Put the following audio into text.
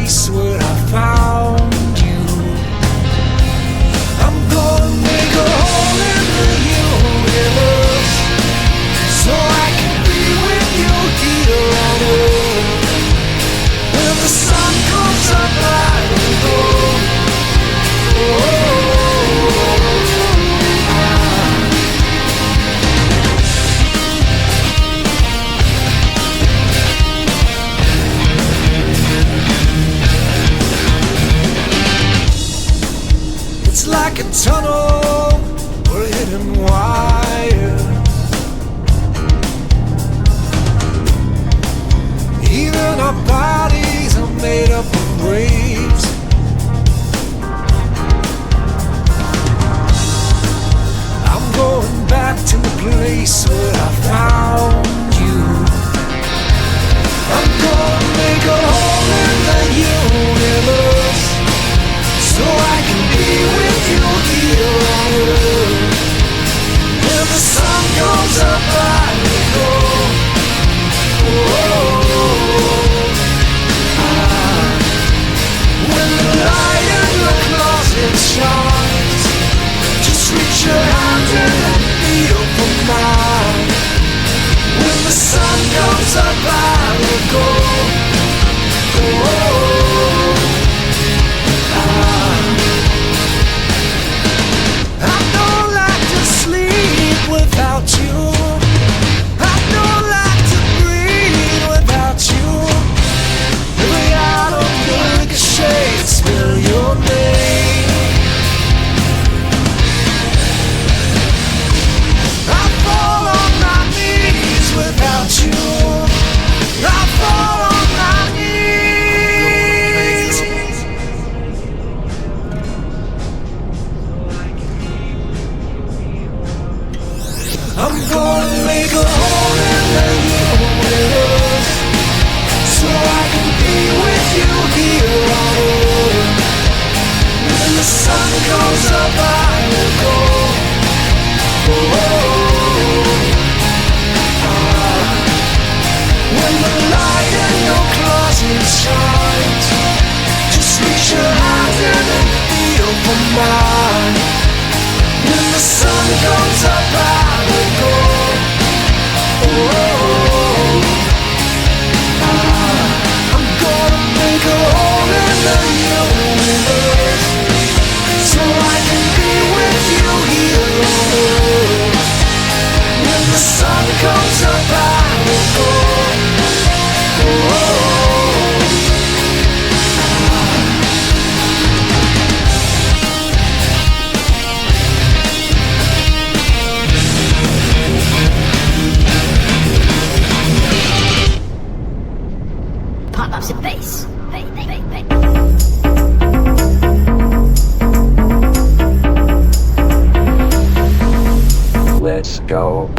place where I found you. I'm gonna make a hole in the universe, so I can be with you here on earth. When the sun comes up, I will go. It's like a tunnel or a hidden wire. Even our bodies are made up of waves. I'm going back to the place where I found you. I'm gonna make a hole in the universe, so I can be with you here on earth. When the sun goes up, I will go. When the light in the closet shines, just reach your hand and feel for mine. When the sun goes up, I will go. I don't like to sleep without you. I don't like to breathe without you. Every out of the ricochet, spell your name. I fall on my knees without you. I fall on my knees. I'm gonna make a hole in the universe, so I can be with you here on earth. When the sun goes up, I will go. When the light in your closet shines, just reach your hand in and feel for mine. When the sun goes up, I will go. I'm gonna make a hole in the universe, so I can be with you here on earth. When the sun comes up, I will go. Pop up some bass. Hey. Let's go.